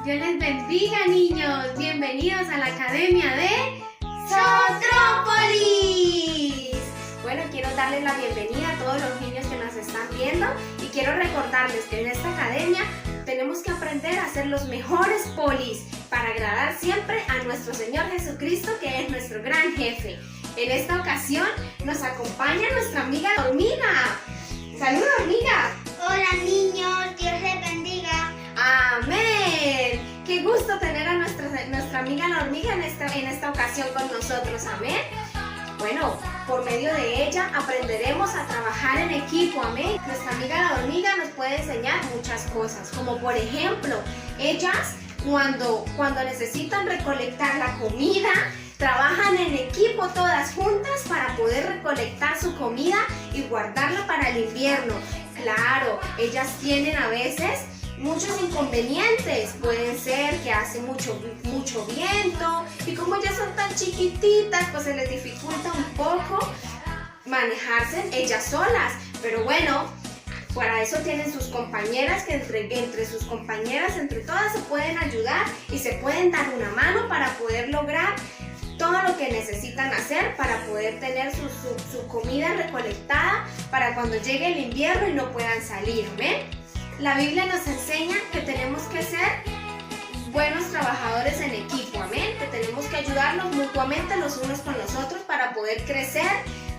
Dios les bendiga, niños. Bienvenidos a la Academia de Sotrópolis. Bueno, quiero darles la bienvenida a todos los niños que nos están viendo y quiero recordarles que en esta academia tenemos que aprender a ser los mejores polis para agradar siempre a nuestro Señor Jesucristo, que es nuestro gran jefe. En esta ocasión nos acompaña nuestra amiga la hormiga. ¡Saluda, hormiga! Hola niños, Dios les bendiga. ¡Amén! ¡Qué gusto tener a nuestra amiga la hormiga en esta ocasión con nosotros! ¡Amén! Bueno, por medio de ella aprenderemos a trabajar en equipo, amén. Nuestra amiga la hormiga nos puede enseñar muchas cosas, como por ejemplo, ellas cuando necesitan recolectar la comida, trabajan en equipo todas juntas para poder recolectar su comida y guardarla para el invierno. Claro, ellas tienen a veces muchos inconvenientes, pueden ser que hace mucho viento y como ellas son tan chiquititas, pues se les dificulta un poco manejarse ellas solas, pero bueno, para eso tienen sus compañeras que entre sus compañeras, entre todas se pueden ayudar y se pueden dar una mano para poder lograr todo lo que necesitan hacer para poder tener su comida recolectada para cuando llegue el invierno y no puedan salir, ¿ven? La Biblia nos enseña que tenemos que ser buenos trabajadores en equipo, amén, que tenemos que ayudarnos mutuamente los unos con los otros para poder crecer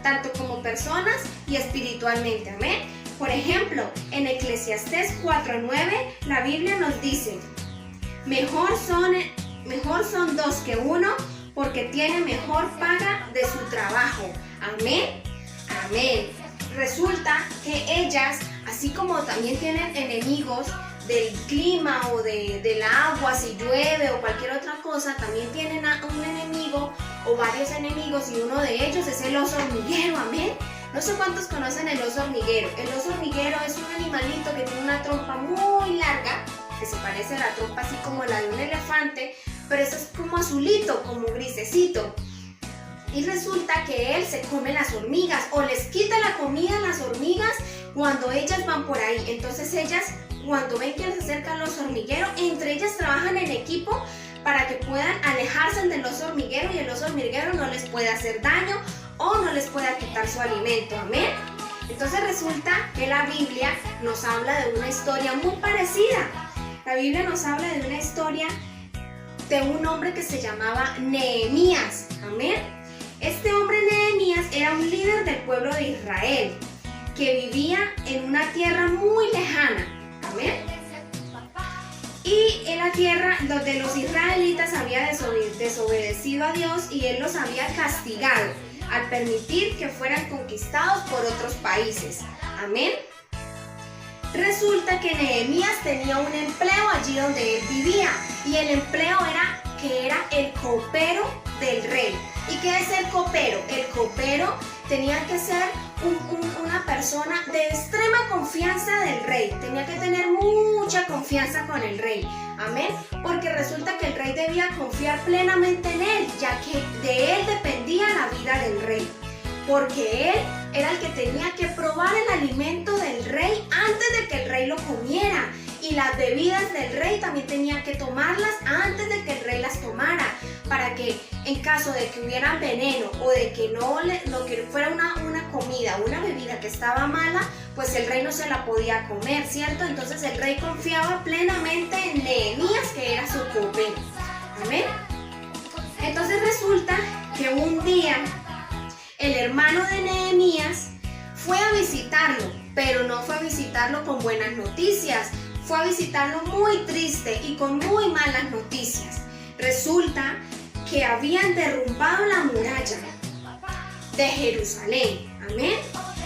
tanto como personas y espiritualmente, amén. Por ejemplo, en Eclesiastés 4:9 la Biblia nos dice: mejor son dos que uno, porque tiene mejor paga de su trabajo. Amén. Amén. Resulta que ellas, así como también tienen enemigos del clima o del agua, si llueve o cualquier otra cosa, también tienen un enemigo o varios enemigos, y uno de ellos es el oso hormiguero. Amén. No sé cuántos conocen el oso hormiguero. El oso hormiguero es un animalito que tiene una trompa muy larga, que se parece a la trompa así como la de un elefante, pero eso es como azulito, como grisecito. Y resulta que él se come las hormigas o les quita la comida a las hormigas cuando ellas van por ahí. Entonces ellas, cuando ven que les acercan los hormigueros, entre ellas trabajan en equipo para que puedan alejarse del oso hormiguero y el oso hormiguero no les pueda hacer daño o no les pueda quitar su alimento. Amén. Entonces resulta que la Biblia nos habla de una historia muy parecida. La Biblia nos habla de una historia de un hombre que se llamaba Nehemías. Amén. Este hombre Nehemías era un líder del pueblo de Israel que vivía en una tierra muy lejana. Amén. Y en la tierra donde los israelitas habían desobedecido a Dios y él los había castigado al permitir que fueran conquistados por otros países. Amén. Resulta que Nehemías tenía un empleo allí donde él vivía, y el empleo era que era el copero del rey. ¿Y qué es el copero? El copero tenía que ser una persona de extrema confianza del rey, tenía que tener mucha confianza con el rey, amén, porque resulta que el rey debía confiar plenamente en él, ya que de él dependía la vida del rey, porque él era el que tenía que probar el alimento del rey antes de que el rey lo comiera, y las bebidas del rey también tenía que tomarlas antes de que el rey las tomara, para que en caso de que hubiera veneno o de que que fuera una comida o una bebida que estaba mala, pues el rey no se la podía comer, ¿cierto? Entonces el rey confiaba plenamente en Nehemías, que era su copero. ¿Amén? Entonces resulta que un día el hermano de Nehemías fue a visitarlo, pero no fue a visitarlo con buenas noticias, fue a visitarlo muy triste y con muy malas noticias. Resulta que habían derrumbado la muralla de Jerusalén, amén,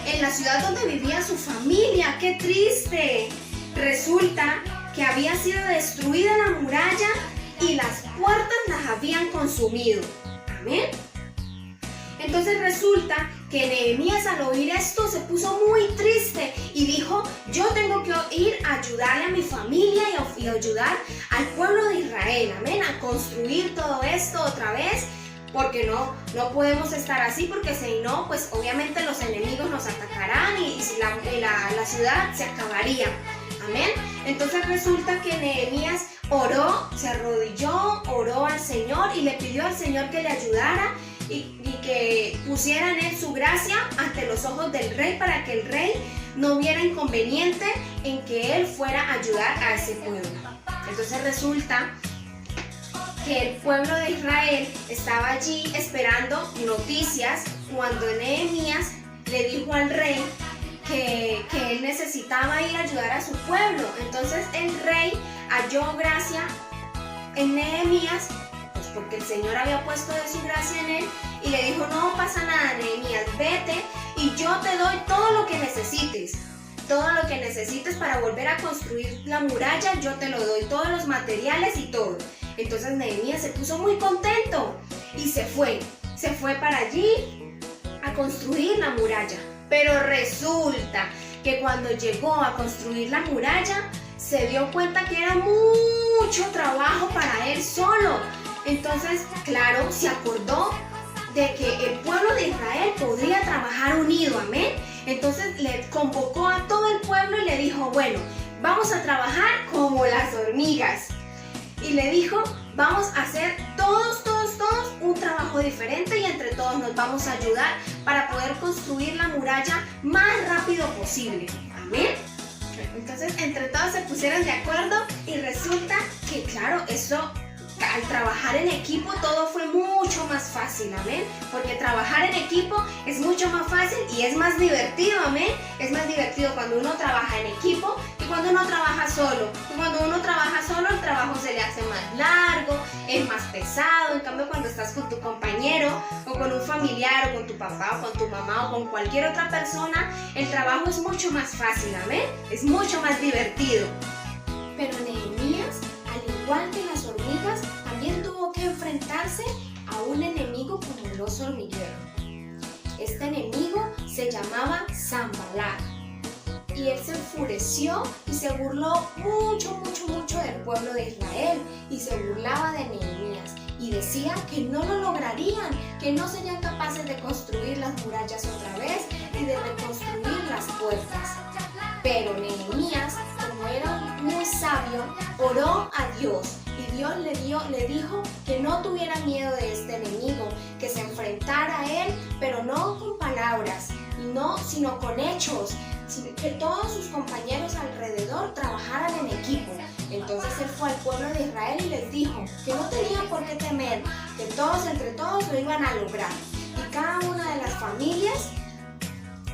en la ciudad donde vivía su familia. ¡Qué triste! Resulta que había sido destruida la muralla y las puertas las habían consumido, amén. Entonces resulta que Nehemías, al oír esto, se puso muy triste y dijo: yo tengo que ir a ayudarle a mi familia y ayudar al pueblo de Israel, amén, a construir todo esto otra vez, porque no podemos estar así, porque si no, pues obviamente los enemigos nos atacarán y la ciudad se acabaría, amén. Entonces resulta que Nehemías oró pidió al Señor que le ayudara y que pusiera en él su gracia ante los ojos del rey para que el rey no viera inconveniente en que él fuera a ayudar a ese pueblo. Entonces resulta que el pueblo de Israel estaba allí esperando noticias cuando Nehemías le dijo al rey que él necesitaba ir a ayudar a su pueblo. Entonces el rey halló gracia en Nehemías, pues porque el Señor había puesto de su gracia en él, y le dijo: no pasa nada, Nehemías, vete y yo te doy todo lo que necesites. Todo lo que necesites para volver a construir la muralla, yo te lo doy, todos los materiales y todo. Entonces Nehemías se puso muy contento y se fue para allí a construir la muralla. Pero resulta que cuando llegó a construir la muralla, se dio cuenta que era mucho trabajo para él solo. Entonces, claro, se acordó de que el pueblo de Israel podría trabajar unido, amén. Entonces le convocó a todo el pueblo y le dijo: bueno, vamos a trabajar como las hormigas. Y le dijo: vamos a hacer todos un trabajo diferente y entre todos nos vamos a ayudar para poder construir la muralla más rápido posible. Amén. Entonces entre todos se pusieron de acuerdo y resulta que, claro, eso, al trabajar en equipo, todo fue mucho más fácil, amén. Porque trabajar en equipo es mucho más fácil y es más divertido, amén. Es más divertido cuando uno trabaja en equipo que cuando uno trabaja solo. Y cuando uno trabaja solo, el trabajo se le hace más largo, es más pesado. En cambio, cuando estás con tu compañero o con un familiar o con tu papá o con tu mamá o con cualquier otra persona, el trabajo es mucho más fácil, amén. Es mucho más divertido. Pero Nehemías, al igual que las hormigas, también tuvo que enfrentarse a un enemigo como el oso hormiguero. Este enemigo se llamaba Sanbalat. Y él se enfureció y se burló mucho del pueblo de Israel y se burlaba de Nehemías y decía que no lo lograrían, que no serían capaces de construir las murallas otra vez y de reconstruir las puertas. Pero Nehemías, como era muy sabio, oró a Dios y Dios le dijo que no tuviera miedo de este enemigo, que se enfrentara a él, pero no con palabras, sino con hechos, que todos sus compañeros alrededor trabajaran en equipo. Entonces él fue al pueblo de Israel y les dijo que no tenían por qué temer, que todos entre todos lo iban a lograr. Y cada una de las familias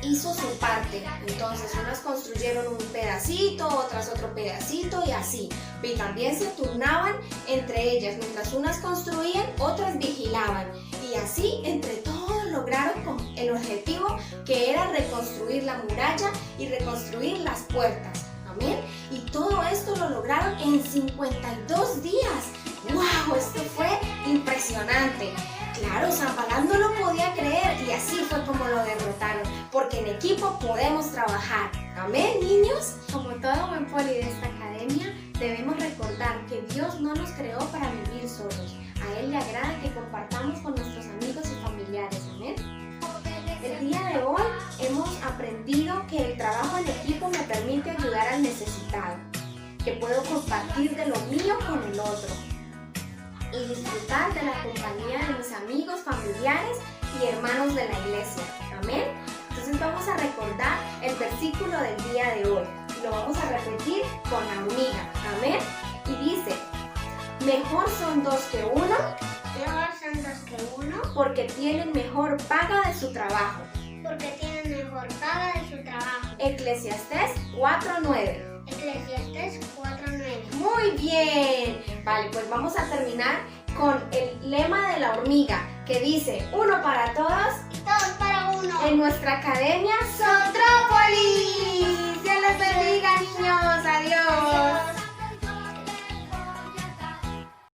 hizo su parte. Entonces unas construyeron un pedacito, otras otro pedacito y así. Y también se turnaban entre ellas. Mientras unas construían, otras vigilaban. Y así entre todos lograron el objetivo, que era reconstruir la muralla y reconstruir las puertas. Amén. Y todo esto lo lograron en 52 días. ¡Wow! Esto fue impresionante. Claro, Sanbalat no lo podía creer y así fue como lo derrotaron, porque en equipo podemos trabajar. ¿Amén, niños? Como todo buen poli de esta academia, debemos recordar que Dios no nos creó para vivir solos. A Él le agrada que compartamos con nuestros amigos y familiares. Amén. El día de hoy hemos aprendido que el trabajo en equipo me permite ayudar al necesitado, que puedo compartir de lo mío con el otro y disfrutar de la compañía de mis amigos, familiares y hermanos de la iglesia. Amén. Entonces vamos a recordar el versículo del día de hoy. Lo vamos a repetir con la hormiga. Amén. Y dice: mejor son dos que uno. Mejor son dos que uno. Porque tienen mejor paga de su trabajo. Porque tienen mejor paga de su trabajo. Eclesiastés 4:9. Eclesiastés 4:9. Muy bien. Vale, pues vamos a terminar con el lema de la hormiga, que dice: uno para todos y todos para uno. En nuestra academia Sontrópolis.